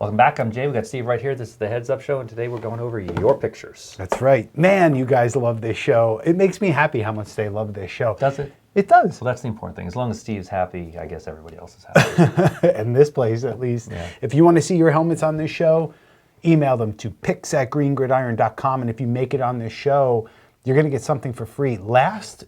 Welcome back. I'm Jay. We got Steve right here. This is the Heads Up Show, and today we're going over your pictures. That's right. Man, you guys love this show. It makes me happy how much they love this show. Does it? It does. Well, that's the important thing. As long as Steve's happy, I guess everybody else is happy. In this place, at least. Yeah. If you want to see your helmets on this show, email them to pics@greengridiron.com. And if you make it on this show, you're going to get something for free. Last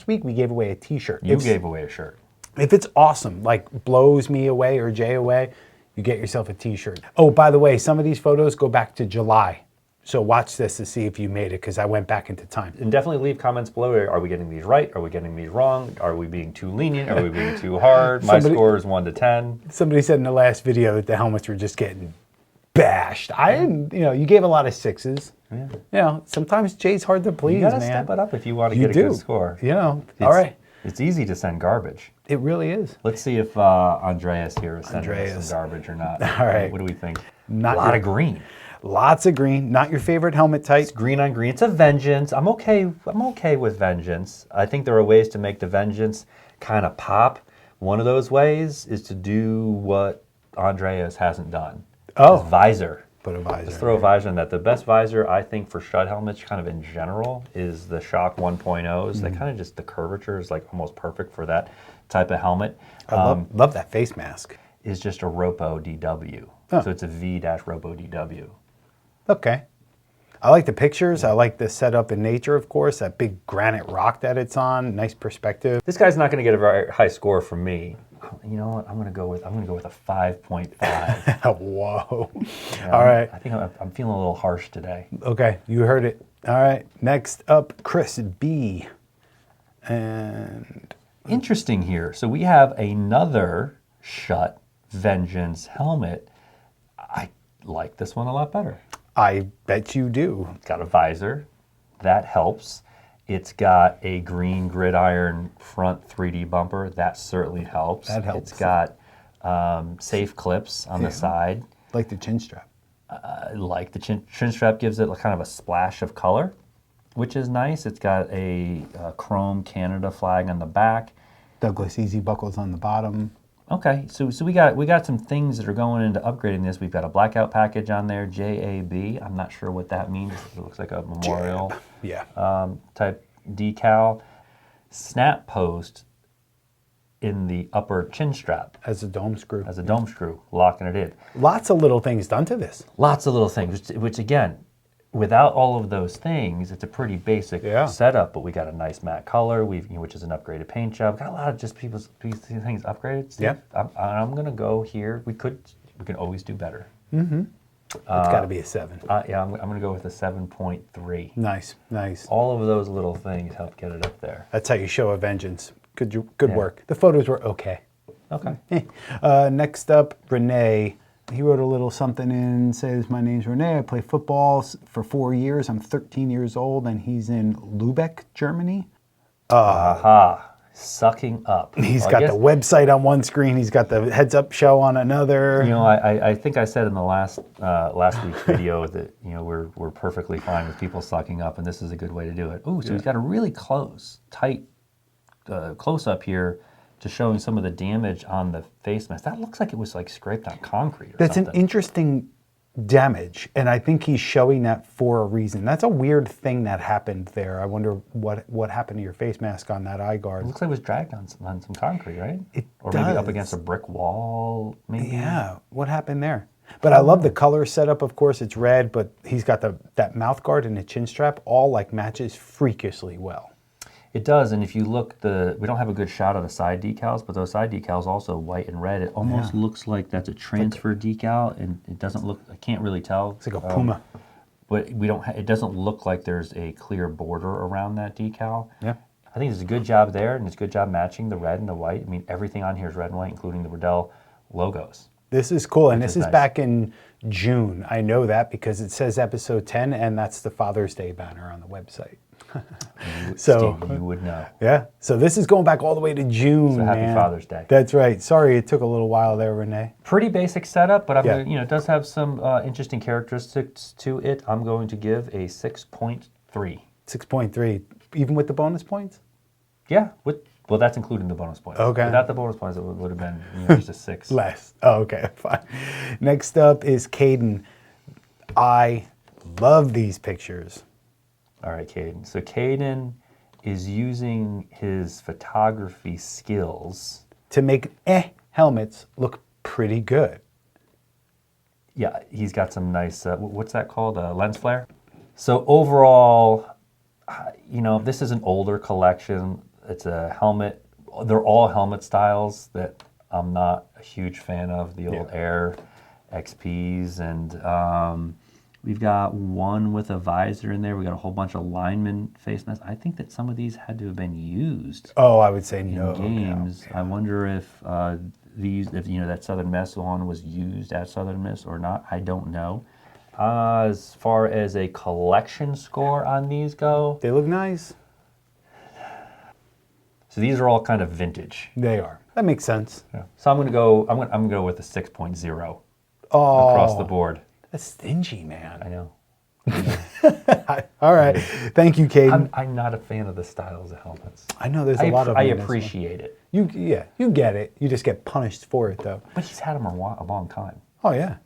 week, we gave away a t-shirt. You gave away a shirt. If it's awesome, like blows me away or Jay away, you get yourself a t-shirt. Oh, by the way, some of these photos go back to July. So watch this to see if you made it, because I went back into time. And definitely leave comments below. Are we getting these right? Are we getting these wrong? Are we being too lenient? Are we being too hard? My score is 1 to 10. Somebody said in the last video that the helmets were just getting bashed. I didn't, you gave a lot of 6s. Yeah. Sometimes Jay's hard to please, You gotta man. step it up if you want to get a good score. All right. It's easy to send garbage. It really is. Let's see if Andreas here is sending us some garbage or not. All right. What do we think? A Not lot of green. Lots of green. Not your favorite helmet type. It's green on green. It's a Vengeance. I'm okay with Vengeance. I think there are ways to make the Vengeance kind of pop. One of those ways is to do what Andreas hasn't done. Oh. Visor. Put a visor. Let's throw a visor in that. The best visor, I think, for Schutt helmets, kind of in general, is the SHOC 1.0s. They kind of just, the curvature is like almost perfect for that type of helmet. I love that face mask. Is just a Ropo DW. So it's a V-Ropo DW. Okay. I like the pictures. I like the setup in nature, of course. That big granite rock that it's on. Nice perspective. This guy's not going to get a very high score from me. You know what? I'm going to go with a 5.5. Whoa. All right. I think I'm feeling a little harsh today. Okay, you heard it. All right. Next up, Chris B. And interesting here. So we have another Schutt Vengeance helmet. I like this one a lot better. I bet you do. It's got a visor. That helps. It's got a green Gridiron front 3D bumper. That certainly helps. That helps. It's got safe clips on the side. Like the chin strap. Like the chin strap gives it kind of a splash of color, which is nice. It's got a chrome Canada flag on the back. Douglas Easy buckles on the bottom. Okay, so we got some things that are going into upgrading this. We've got a blackout package on there, JAB. I'm not sure what that means. It looks like a memorial type decal. Snap post in the upper chin strap. As a dome screw. As a dome screw, locking it in. Lots of little things done to this. Lots of little things, which again, without all of those things, it's a pretty basic setup, but we got a nice matte color, which is an upgraded paint job. Got a lot of just things upgraded. Steve. Yeah. I'm going to go here. We can always do better. Mm-hmm. It's got to be a 7. Yeah, I'm going to go with a 7.3. Nice, nice. All of those little things help get it up there. That's how you show a vengeance. Good work. The photos were okay. Okay. Next up, Renee. He wrote a little something in, says, my name's Renee. I play football for 4 years. I'm 13 years old, and he's in Lübeck, Germany. Sucking up. He's got the website on one screen. He's got the Heads Up show on another. I think I said in the last week's video that we're perfectly fine with people sucking up, and this is a good way to do it. Ooh, so he's got a really tight close up here to showing some of the damage on the face mask. That looks like it was like scraped on concrete or something. That's an interesting damage, and I think he's showing that for a reason. That's a weird thing that happened there. I wonder what happened to your face mask on that eye guard. It looks like it was dragged on some concrete, right? Or does. Maybe up against a brick wall, maybe? Yeah, what happened there? But I love the color setup, of course. It's red, but he's got that mouth guard and the chin strap all matches freakishly well. It does, and if you look, we don't have a good shot of the side decals, but those side decals also white and red. It almost looks like that's a transfer decal, and it doesn't look. I can't really tell. It's like a Puma. But we don't. It doesn't look like there's a clear border around that decal. Yeah. I think it's a good job there, and it's a good job matching the red and the white. I mean, everything on here is red and white, including the Riddell logos. This is cool, and this is nice. back in June. I know that because it says episode 10, and that's the Father's Day banner on the website. So Steve, you would know. Yeah. So this is going back all the way to June. So happy Father's Day. That's right. Sorry it took a little while there, Renee. Pretty basic setup, but it does have some interesting characteristics to it. I'm going to give a 6.3. 6.3, even with the bonus points? Yeah, with Well, that's including the bonus points. Okay. Without the bonus points, it would have been just a 6. Less. Oh, okay, fine. Next up is Kaden. I love these pictures. All right, Kaden. So Kaden is using his photography skills To make helmets look pretty good. Yeah, he's got some nice, what's that called? Lens flare. So overall, this is an older collection. It's a helmet. They're all helmet styles that I'm not a huge fan of. The old Air XPs, and we've got one with a visor in there. We got a whole bunch of lineman face masks. I think that some of these had to have been used. Oh, I would say in no. games. No. I wonder if that Southern Miss one was used at Southern Miss or not. I don't know. As far as a collection score on these go, They look nice. so these are all kind of vintage. They are. That makes sense. Yeah. So I'm gonna go with a 6.0 Oh, across the board. that's stingy, man. I know. All right. Thank you, Kaden. I'm not a fan of the styles of helmets. I know there's a lot of them. I in this one. appreciate it, You get it. You just get punished for it, though. but he's had them a long time. Oh, yeah.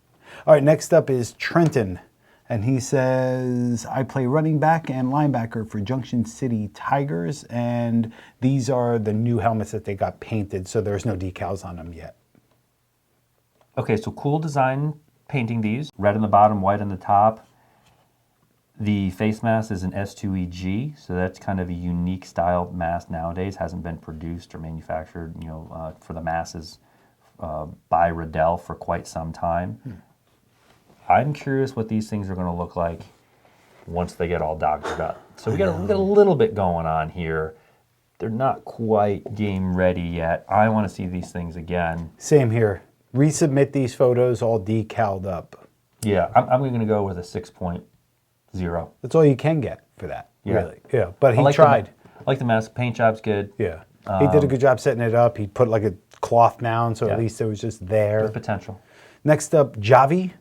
All right, next up is Trenton. And he says, I play running back and linebacker for Junction City Tigers. And these are the new helmets that they got painted, so there's no decals on them yet. Okay, so cool design painting these. Red on the bottom, white on the top. The face mask is an S2EG, so that's kind of a unique style mask nowadays. Hasn't been produced or manufactured, for the masses by Riddell for quite some time. I'm curious what these things are going to look like once they get all doctored up. So we got a little bit going on here. They're not quite game ready yet. I want to see these things again. Same here. Resubmit these photos all decaled up. Yeah, I'm going to go with a 6.0. That's all you can get for that, Yeah. really. Yeah, but he I like tried. I like the mask. Paint job's good. Yeah. He did a good job setting it up. He put like a cloth down, so Yeah. at least it was just there. With potential. Next up, Javi,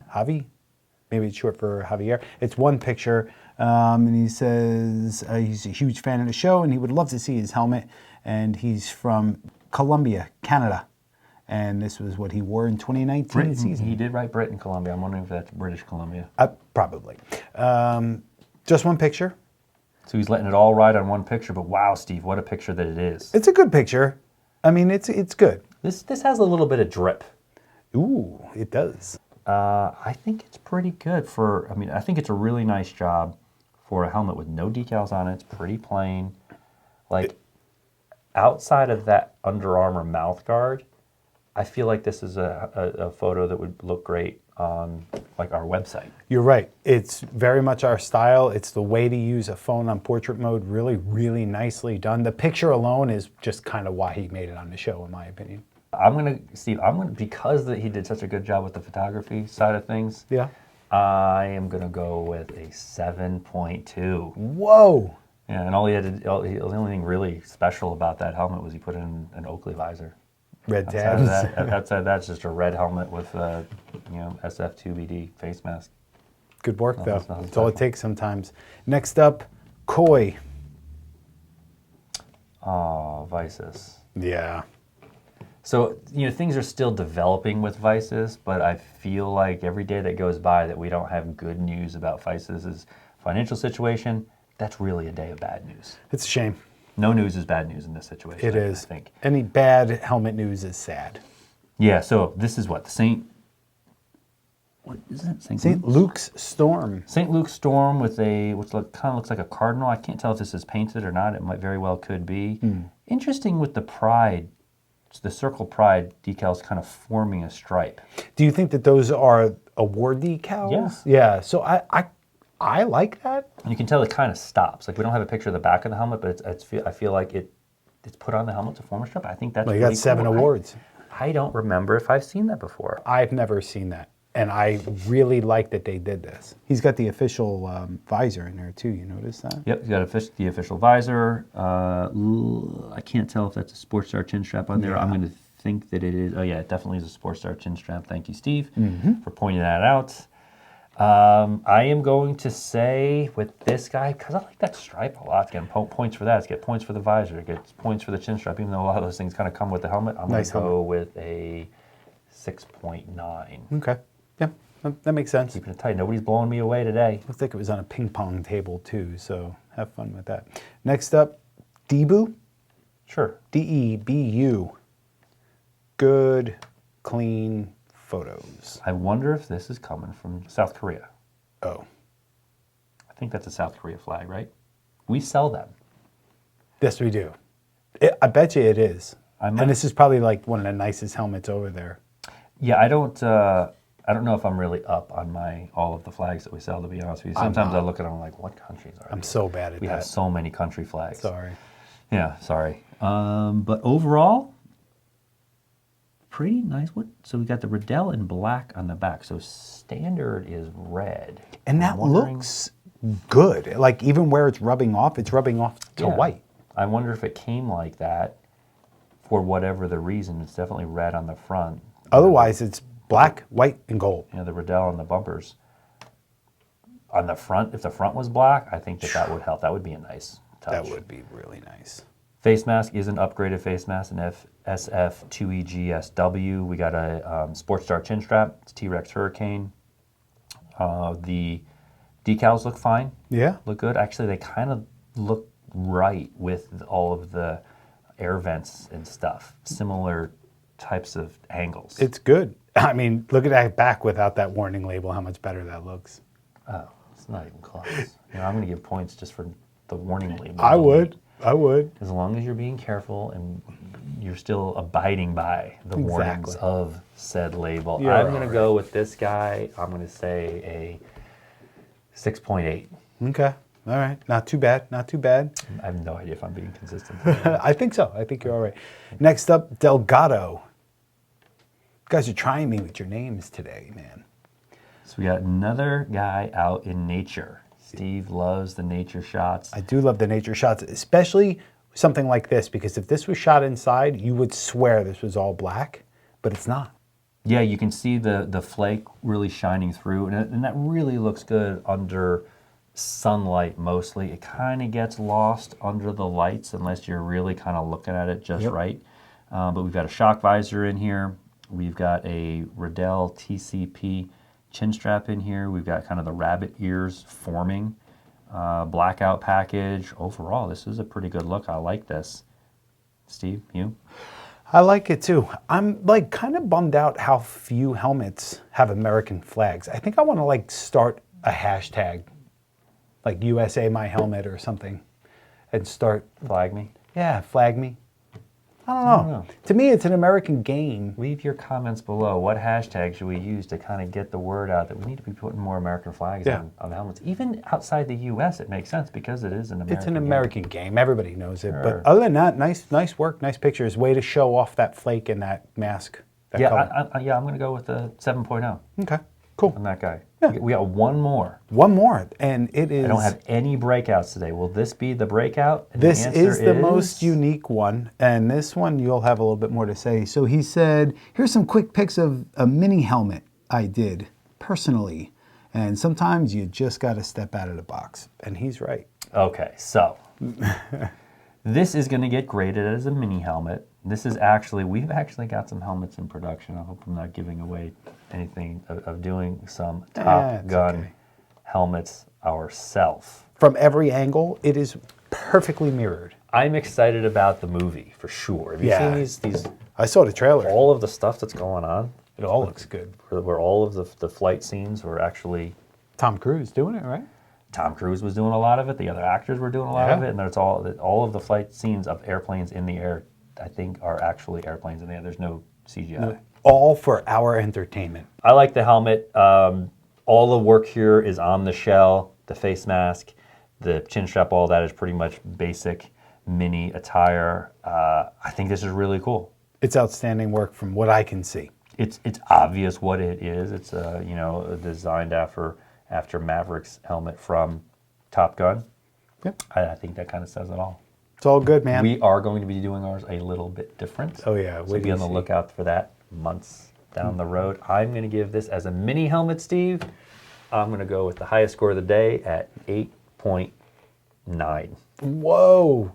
maybe it's short for Javier. It's one picture, and he says he's a huge fan of the show, and he would love to see his helmet. And he's from Colombia, Canada, and this was what he wore in 2019 season. He did write Britain, Columbia. I'm wondering if that's British Columbia. Probably. Just one picture. So he's letting it all ride on one picture. But wow, Steve, what a picture that it is. It's a good picture. I mean, it's good. This has a little bit of drip. Ooh, it does. I think it's pretty good I think it's a really nice job for a helmet with no decals on it. It's pretty plain. Like, outside of that Under Armour mouth guard, I feel like this is a photo that would look great on, like, our website. You're right. It's very much our style. It's the way to use a phone on portrait mode. Really, really nicely done. The picture alone is just kind of why he made it on the show, in my opinion. Because he did such a good job with the photography side of things, Yeah. I am going to go with a 7.2. Whoa. Yeah, and the only thing really special about that helmet was he put in an Oakley visor. Red Outside tabs. of outside of that's just a red helmet with SF2BD face mask. Good work, though. Nothing That's all it special. takes sometimes. Next up, Koi. Oh, Vicis. Yeah. So, things are still developing with Vicis, but I feel like every day that goes by that we don't have good news about Vicis' financial situation, that's really a day of bad news. It's a shame. No news is bad news in this situation. It is. I think. Any bad helmet news is sad. Yeah, so this is what? What is it? St. Luke's Storm. St. Luke's Storm with kind of looks like a cardinal. I can't tell if this is painted or not. It might very well could be. Interesting with the Pride, the Circle Pride decals kind of forming a stripe. Do you think that those are award decals? Yeah. Yeah. So I like that. And you can tell it kind of stops. Like, we don't have a picture of the back of the helmet, but I feel like it's put on the helmet to form a stripe. I think that's Well, you really got 7 cool. awards. I don't remember if I've seen that before. I've never seen that. And I really like that they did this. He's got the official visor in there, too. You notice that? Yep, he's got the official visor. I can't tell if that's a SportStar chin strap on there. Yeah. I'm going to think that it is. Oh, yeah, it definitely is a SportStar chin strap. Thank you, Steve, for pointing that out. I am going to say with this guy, because I like that stripe a lot. It's getting points for that. It's getting points for the visor. It gets points for the chin strap, even though a lot of those things kind of come with the helmet. I'm going to go with a 6.9. Okay. Yeah, that makes sense. Keeping it tight. Nobody's blowing me away today. Looks like it was on a ping pong table too, so have fun with that. Next up, Deebo. Sure. Debu. Good, clean photos. I wonder if this is coming from South Korea. Oh. I think that's a South Korea flag, right? We sell them. Yes, we do. I bet you it is. And this is probably like one of the nicest helmets over there. Yeah, I don't know if I'm really up on all of the flags that we sell, to be honest with you. Sometimes I look at them like, what countries are I'm these? so bad at that. We have so many country flags. Sorry. Yeah, sorry. But overall, pretty nice. So we got the Riddell in black on the back. So standard is red. And that looks good. Like even where it's rubbing off to white. I wonder if it came like that for whatever the reason. It's definitely red on the front. Otherwise, it's black, white, and gold. You know, the Riddell on the bumpers. On the front, if the front was black, I think that would help. That would be a nice touch. That would be really nice. Face mask is an upgraded face mask, an SF2EGSW. We got a SportStar chin strap. It's T-Rex Hurricane. The decals look fine. Yeah. Look good. Actually, they kind of look right with all of the air vents and stuff. Similar types of angles. It's good. I mean, look at that back without that warning label, how much better that looks. Oh, it's not even close. You know, I'm going to give points just for the warning label. I would. As long as you're being careful and you're still abiding by the warnings of said label. I'm going to go with this guy. I'm going to say a 6.8. Okay. All right. Not too bad. Not too bad. I have no idea if I'm being consistent. I think so. I think you're all right. Next up, Delgado. You guys are trying me with your names today, man. So we got another guy out in nature. Steve loves the nature shots. I do love the nature shots, especially something like this, because if this was shot inside, you would swear this was all black, but it's not. Yeah, you can see the flake really shining through, and that really looks good under sunlight mostly. It kind of gets lost under the lights unless you're really kind of looking at it just right. But we've got a SHOC visor in here. We've got a Riddell TCP chin strap in here. We've got kind of the rabbit ears forming. Blackout package. Overall, this is a pretty good look. I like this. Steve, you? I like it too. I'm like kind of bummed out how few helmets have American flags. I think I want to like start a hashtag, like USA My Helmet or something, and start. Flag me? Yeah, flag me. I don't know. To me, it's an American game. Leave your comments below. What hashtag should we use to kind of get the word out that we need to be putting more American flags on helmets? Even outside the U.S., it makes sense because it is an American game. It's an American game. Everybody knows it. Sure. But other than that, nice work, nice pictures. Way to show off that flake and that mask. I'm going to go with the 7.0. Okay, cool. On that guy. Yeah. We got one more. One more, and it is... I don't have any breakouts today. Will this be the breakout? And this is the most unique one, and this one you'll have a little bit more to say. So he said, here's some quick pics of a mini helmet I did personally, and sometimes you just got to step out of the box, and he's right. Okay, so this is going to get graded as a mini helmet. This is actually, we've actually got some helmets in production. I hope I'm not giving away anything of doing some Top Gun helmets ourselves. From every angle, it is perfectly mirrored. I'm excited about the movie for sure. Have you seen these? I saw the trailer. All of the stuff that's going on. It all looks good. Where all of the flight scenes were actually Tom Cruise doing it, right? Tom Cruise was doing a lot of it. The other actors were doing a lot of it, and there's all of the flight scenes of airplanes in the air. I think are actually airplanes in the air. There's no CGI. No, all for our entertainment. I like the helmet. All the work here is on the shell, the face mask, the chin strap. All that is pretty much basic mini attire. I think this is really cool. It's outstanding work from what I can see. It's obvious what it is. It's designed after Maverick's helmet from Top Gun. Yep. I think that kind of says it all. It's all good, man. We are going to be doing ours a little bit different. Oh, yeah. So be on the lookout for that months down the road. I'm going to give this as a mini helmet, Steve, I'm going to go with the highest score of the day at 8.9. Whoa.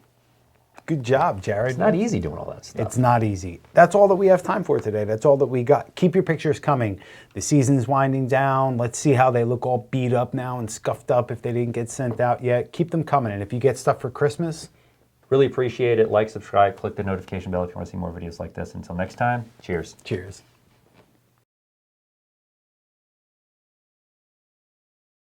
Good job, Jared. It's not easy doing all that stuff. It's not easy. That's all that we have time for today. That's all that we got. Keep your pictures coming. The season's winding down. Let's see how they look all beat up now and scuffed up if they didn't get sent out yet. Keep them coming. And if you get stuff for Christmas, really appreciate it. Like, subscribe, click the notification bell if you want to see more videos like this. Until next time, cheers. cheers.